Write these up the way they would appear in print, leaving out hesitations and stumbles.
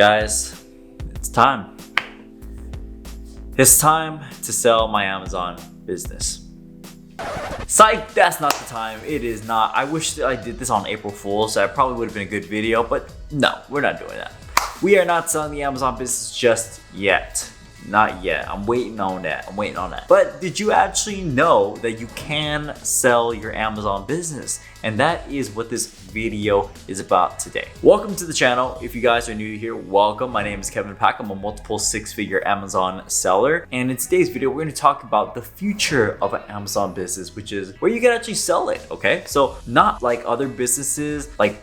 Guys, it's time. It's time to sell my Amazon business. Psych, that's not the time. It is not. I wish that I did this on April Fool's, so that probably would have been a good video, but no, we're not doing that. We are not selling the Amazon business just yet. Not yet. I'm waiting on that. But did you actually know that you can sell your Amazon business? And that is what this video is about today. Welcome to the channel. If you guys are new here, welcome. My name is Kevin Pack. I'm a multiple six-figure Amazon seller. And in today's video, we're going to talk about the future of an Amazon business, which is where you can actually sell it, okay? So not like other businesses, like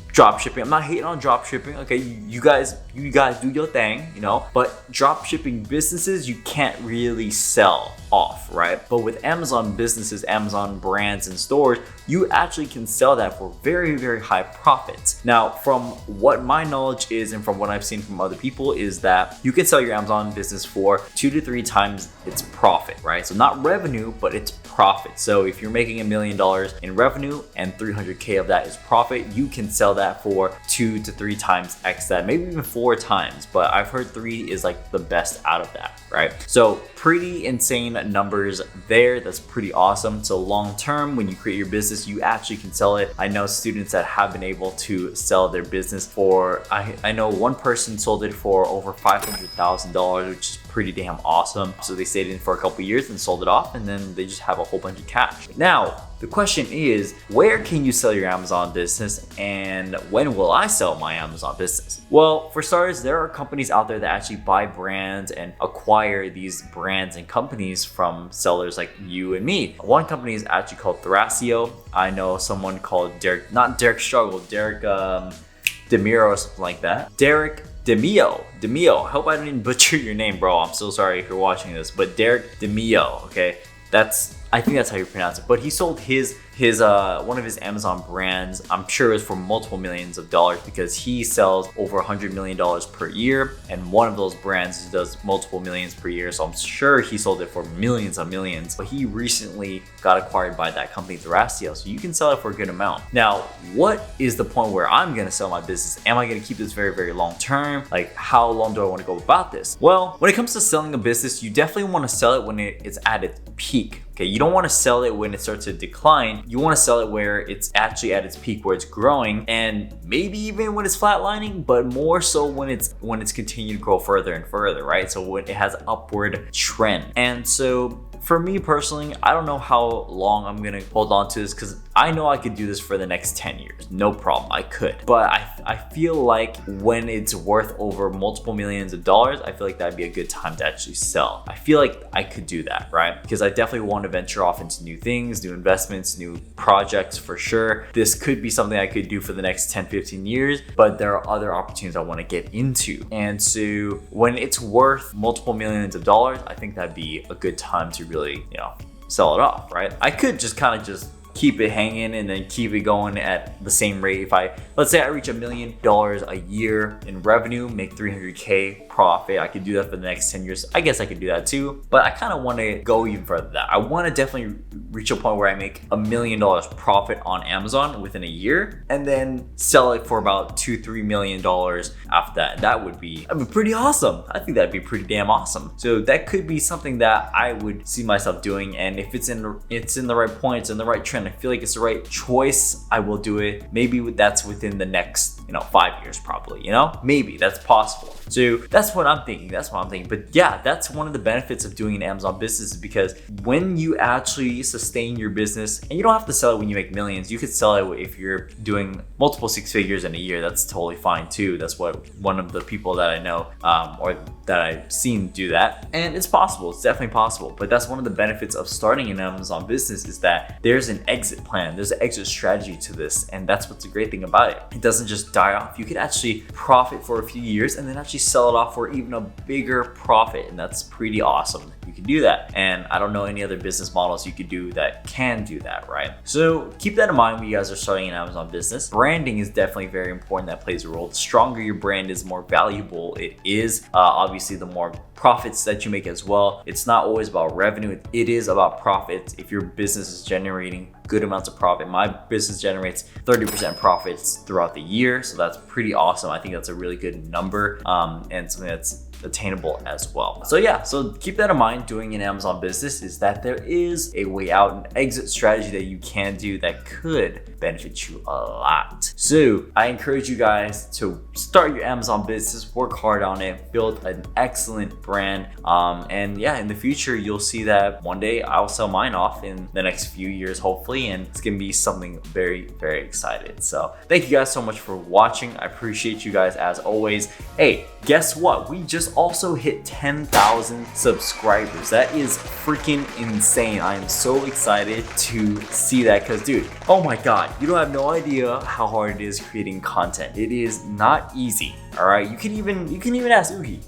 drop shipping. I'm not hating on drop shipping. Okay, you guys do your thing, you know, but drop shipping businesses, you can't really sell off, right? But with Amazon businesses, Amazon brands and stores, you actually can sell that for very, very high profits. Now, from what my knowledge is and from what I've seen from other people is that you can sell your Amazon business for 2 to 3 times its profit, right? So not revenue, but it's profit. So if you're making $1 million in revenue and 300K of that is profit, you can sell that for 2 to 3 times X that, maybe even 4 times, but I've heard 3 is like the best out of that, right? So pretty insane numbers there. That's pretty awesome. So long term, when you create your business, you actually can sell it. I know students that have been able to sell their business for, I know one person sold it for over $500,000, which is pretty damn awesome. So they stayed in for a couple years and sold it off, and then they just have a whole bunch of cash. Now, the question is, where can you sell your Amazon business and when will I sell my Amazon business? Well, for starters, there are companies out there that actually buy brands and acquire these brands and companies from sellers like you and me. One company is actually called Thrasio. I know someone called Derek, not Derek Struggle, Derek Demiro or something like that. Derek Demio. Hope I didn't butcher your name, bro. I'm so sorry if you're watching this, but Derek Demio, okay? I think that's how you pronounce it. But he sold his one of his Amazon brands. I'm sure it's for multiple millions of dollars because he sells over $100 million per year, and one of those brands does multiple millions per year. So I'm sure he sold it for millions of millions. But he recently got acquired by that company, Thrasio. So you can sell it for a good amount. Now, what is the point where I'm gonna sell my business? Am I gonna keep this very, very long term? Like, how long do I want to go about this? Well, when it comes to selling a business, you definitely want to sell it when it's at its peak. Okay, you don't want to sell it when it starts to decline. You want to sell it where it's actually at its peak, where it's growing, and maybe even when it's flatlining, but more so when it's continuing to grow further and further, right? So when it has an upward trend. And so for me personally, I don't know how long I'm gonna hold on to this because I know I could do this for the next 10 years. No problem, I could. But I feel like when it's worth over multiple millions of dollars, I feel like that'd be a good time to actually sell. I feel like I could do that, right? Because I definitely want to venture off into new things, new investments, new projects for sure. This could be something I could do for the next 10, 15 years, but there are other opportunities I want to get into. And so when it's worth multiple millions of dollars, I think that'd be a good time to really, sell it off, right? I could just kind of keep it hanging and then keep it going at the same rate. Let's say I reach $1 million a year in revenue, make 300K profit, I could do that for the next 10 years. I guess I could do that too, but I kind of want to go even further than that. I want to definitely reach a point where I make $1 million profit on Amazon within a year and then sell it for about $2-3 million after that. That would be, pretty awesome. I think that'd be pretty damn awesome. So that could be something that I would see myself doing. And if it's in the right points and the right trend, I feel like it's the right choice, I will do it. Maybe that's within the next 5 years probably, maybe that's possible. So that's what I'm thinking. But yeah, that's one of the benefits of doing an Amazon business, because when you actually sustain your business, and you don't have to sell it when you make millions, you could sell it if you're doing multiple 6 figures in a year. That's totally fine too. That's what one of the people that I know or that I've seen do that, and it's possible. It's definitely possible. But that's one of the benefits of starting an Amazon business, is that there's an exit plan, there's an exit strategy to this, and that's what's the great thing about it. It doesn't just die off. You could actually profit for a few years and then actually sell it off for even a bigger profit, and that's pretty awesome. You you can do that. And I don't know any other business models you could do that can do that, right? So keep that in mind when you guys are starting an Amazon business. Branding is definitely very important. That plays a role. The stronger your brand is, the more valuable it is. Obviously, the more profits that you make as well. It's not always about revenue. It is about profits. If your business is generating good amounts of profit, my business generates 30% profits throughout the year. So that's pretty awesome. I think that's a really good number and something that's attainable as well. So yeah, so keep that in mind doing an Amazon business, is that there is a way out, an exit strategy that you can do that could benefit you a lot. So I encourage you guys to start your Amazon business, work hard on it, build an excellent brand. And yeah, in the future, you'll see that one day I'll sell mine off in the next few years, hopefully, and it's gonna be something very, very excited. So thank you guys so much for watching. I appreciate you guys as always. Hey, guess what? We just also hit 10,000 subscribers. That is freaking insane. I am so excited to see that because, dude, oh my God, you don't have no idea how hard it is creating content. It is not easy. All right, you can even ask Uhi.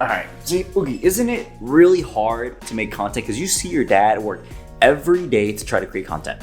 All right, so Ugi, isn't it really hard to make content? Because you see your dad work every day to try to create content.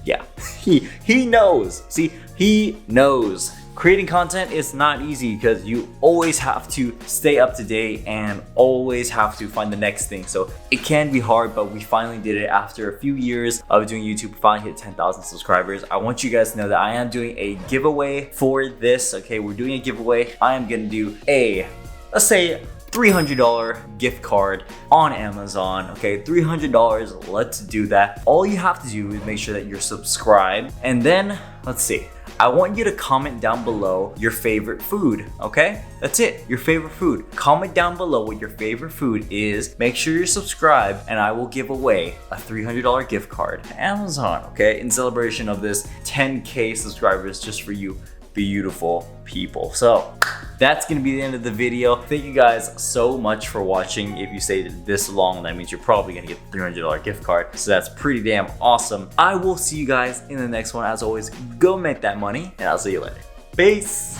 Yeah, he knows. See, he knows. Creating content is not easy because you always have to stay up to date and always have to find the next thing. So it can be hard, but we finally did it after a few years of doing YouTube. We finally hit 10,000 subscribers. I want you guys to know that I am doing a giveaway for this. Okay, we're doing a giveaway. I am gonna do a, let's say, $300 gift card on Amazon. Okay, $300, let's do that. All you have to do is make sure that you're subscribed, and then let's see, I want you to comment down below your favorite food. Okay, that's it, your favorite food. Comment down below what your favorite food is. Make sure you're subscribed, and I will give away a $300 gift card to Amazon, okay, in celebration of this 10K subscribers just for you beautiful people. So that's gonna be the end of the video. Thank you guys so much for watching. If you stayed this long, that means you're probably gonna get the $300 gift card. So that's pretty damn awesome. I will see you guys in the next one. As always, go make that money, and I'll see you later. Peace.